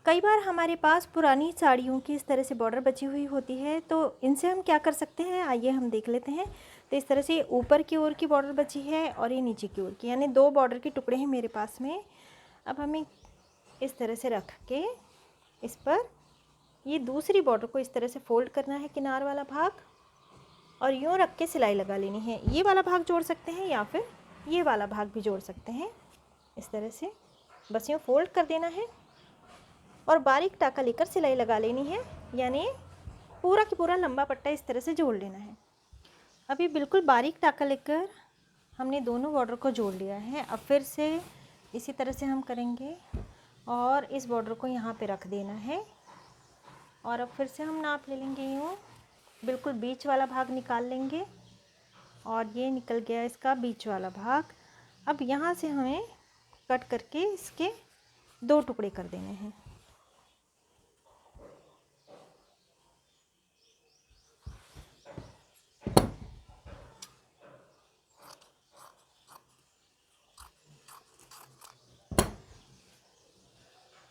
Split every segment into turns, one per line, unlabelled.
कई बार हमारे पास पुरानी साड़ियों की इस तरह से बॉर्डर बची हुई होती है, तो इनसे हम क्या कर सकते हैं, आइए हम देख लेते हैं। तो इस तरह से ऊपर की ओर की बॉर्डर बची है और ये नीचे की ओर की, यानी 2 बॉर्डर के टुकड़े हैं मेरे पास में। अब हमें इस तरह से रख के इस पर ये दूसरी बॉर्डर को इस तरह से फोल्ड करना है, किनार वाला भाग, और यूँ रख के सिलाई लगा लेनी है। ये वाला भाग जोड़ सकते हैं या फिर ये वाला भाग भी जोड़ सकते हैं। इस तरह से बस यूँ फोल्ड कर देना है और बारीक टाका लेकर सिलाई लगा लेनी है, यानी पूरा की पूरा लंबा पट्टा इस तरह से जोड़ लेना है। अभी बिल्कुल बारीक टाका लेकर हमने दोनों बॉर्डर को जोड़ लिया है। अब फिर से इसी तरह से हम करेंगे और इस बॉर्डर को यहाँ पे रख देना है और अब फिर से हम नाप ले लेंगे, यूँ बिल्कुल बीच वाला भाग निकाल लेंगे और ये निकल गया इसका बीच वाला भाग। अब यहाँ से हमें कट करके इसके 2 टुकड़े कर देने हैं।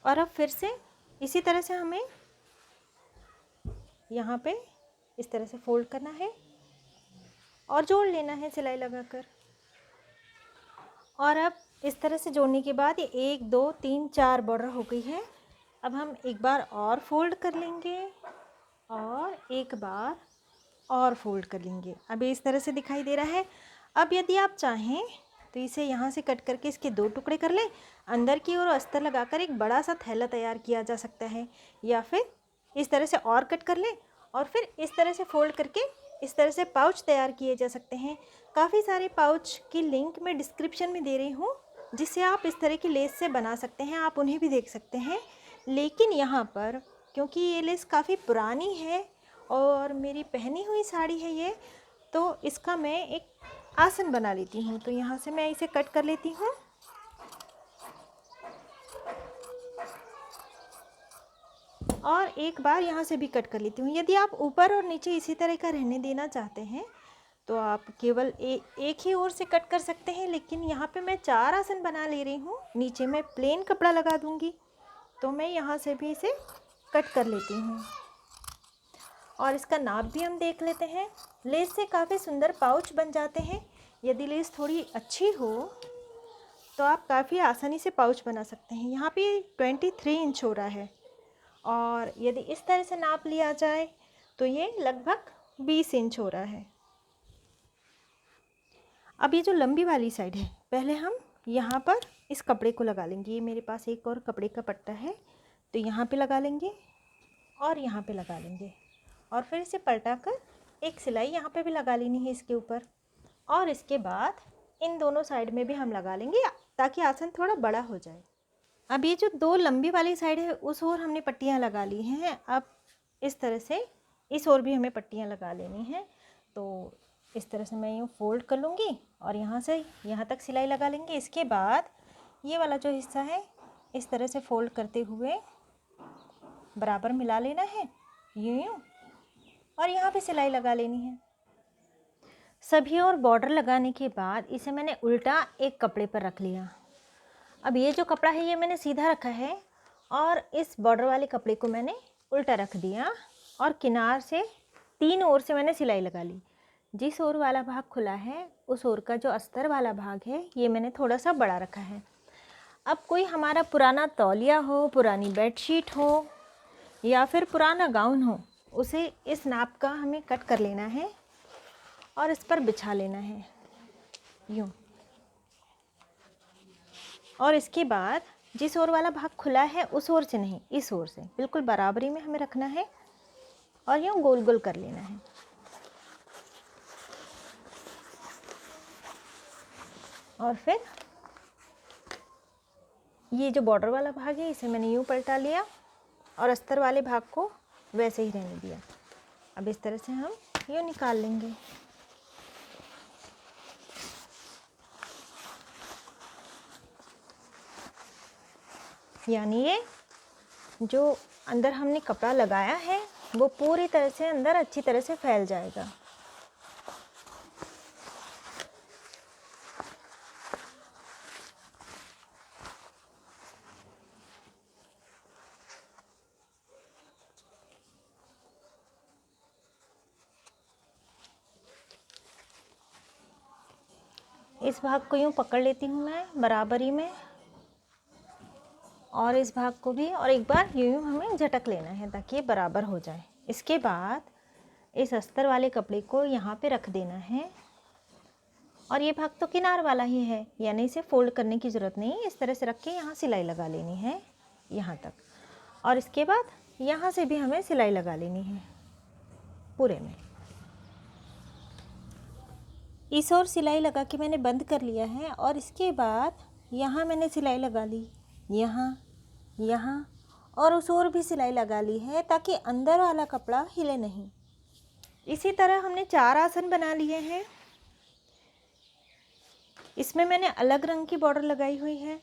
और अब फिर से इसी तरह से हमें यहाँ पे इस तरह से फोल्ड करना है और जोड़ लेना है सिलाई लगाकर। और अब इस तरह से जोड़ने के बाद ये 1 2 3 4 बॉर्डर हो गई है। अब हम एक बार और फोल्ड कर लेंगे और एक बार और फोल्ड कर लेंगे। अब इस तरह से दिखाई दे रहा है। अब यदि आप चाहें तो इसे यहाँ से कट करके इसके 2 टुकड़े कर लें, अंदर की ओर अस्तर लगाकर एक बड़ा सा थैला तैयार किया जा सकता है, या फिर इस तरह से और कट कर लें और फिर इस तरह से फोल्ड करके इस तरह से पाउच तैयार किए जा सकते हैं। काफ़ी सारे पाउच की लिंक मैं डिस्क्रिप्शन में दे रही हूँ, जिससे आप इस तरह की लेस से बना सकते हैं, आप उन्हें भी देख सकते हैं। लेकिन यहाँ पर क्योंकि ये लेस काफ़ी पुरानी है और मेरी पहनी हुई साड़ी है ये, तो इसका मैं एक आसन बना लेती हूँ। तो यहाँ से मैं इसे कट कर लेती हूँ और एक बार यहाँ से भी कट कर लेती हूँ। यदि आप ऊपर और नीचे इसी तरह का रहने देना चाहते हैं तो आप केवल एक ही ओर से कट कर सकते हैं, लेकिन यहाँ पे मैं 4 आसन बना ले रही हूँ। नीचे मैं प्लेन कपड़ा लगा दूँगी, तो मैं यहाँ से भी इसे कट कर लेती हूँ। और इसका नाप भी हम देख लेते हैं। लेस से काफ़ी सुंदर पाउच बन जाते हैं। यदि लेस थोड़ी अच्छी हो तो आप काफ़ी आसानी से पाउच बना सकते हैं। यहाँ पे 23 इंच हो रहा है और यदि इस तरह से नाप लिया जाए तो ये लगभग 20 इंच हो रहा है। अब ये जो लंबी वाली साइड है, पहले हम यहाँ पर इस कपड़े को लगा लेंगे। ये मेरे पास एक और कपड़े का पट्टा है, तो यहाँ पे लगा लेंगे और यहाँ पे लगा लेंगे और फिर इसे पलटा कर एक सिलाई यहाँ पे भी लगा लेनी है इसके ऊपर। और इसके बाद इन दोनों साइड में भी हम लगा लेंगे ताकि आसन थोड़ा बड़ा हो जाए। अब ये जो 2 लंबी वाली साइड है उस ओर हमने पट्टियाँ लगा ली हैं। अब इस तरह से इस ओर भी हमें पट्टियाँ लगा लेनी हैं। तो इस तरह से मैं यूँ फोल्ड कर लूँगी और यहाँ से यहाँ तक सिलाई लगा लेंगे। इसके बाद ये वाला जो हिस्सा है इस तरह से फोल्ड करते हुए बराबर मिला लेना है यूँ और यहाँ पे सिलाई लगा लेनी है। सभी और बॉर्डर लगाने के बाद इसे मैंने उल्टा एक कपड़े पर रख लिया। अब ये जो कपड़ा है ये मैंने सीधा रखा है और इस बॉर्डर वाले कपड़े को मैंने उल्टा रख दिया और किनार से 3 ओर से मैंने सिलाई लगा ली। जिस ओर वाला भाग खुला है उस ओर का जो अस्तर वाला भाग है ये मैंने थोड़ा सा बड़ा रखा है। अब कोई हमारा पुराना तौलिया हो, पुरानी बेडशीट हो या फिर पुराना गाउन हो, उसे इस नाप का हमें कट कर लेना है और इस पर बिछा लेना है यूँ। और इसके बाद जिस ओर वाला भाग खुला है उस ओर से नहीं, इस ओर से बिल्कुल बराबरी में हमें रखना है और यूँ गोल गोल कर लेना है। और फिर ये जो बॉर्डर वाला भाग है इसे मैंने यूँ पलटा लिया और अस्तर वाले भाग को वैसे ही रहने दिया। अब इस तरह से हम यूँ निकाल लेंगे। यानी ये जो अंदर हमने कपड़ा लगाया है वो पूरी तरह से अंदर अच्छी तरह से फैल जाएगा। इस भाग को यूँ पकड़ लेती हूँ मैं बराबरी में, और इस भाग को भी, और एक बार यूँ हमें झटक लेना है ताकि ये बराबर हो जाए। इसके बाद इस अस्तर वाले कपड़े को यहाँ पे रख देना है, और ये भाग तो किनार वाला ही है, यानी इसे फोल्ड करने की ज़रूरत नहीं। इस तरह से रख के यहाँ सिलाई लगा लेनी है यहाँ तक, और इसके बाद यहाँ से भी हमें सिलाई लगा लेनी है पूरे में। इस ओर सिलाई लगा के मैंने बंद कर लिया है, और इसके बाद यहाँ मैंने सिलाई लगा ली, यहाँ यहाँ, और उस ओर भी सिलाई लगा ली है ताकि अंदर वाला कपड़ा हिले नहीं। इसी तरह हमने 4 आसन बना लिए हैं। इसमें मैंने अलग रंग की बॉर्डर लगाई हुई है,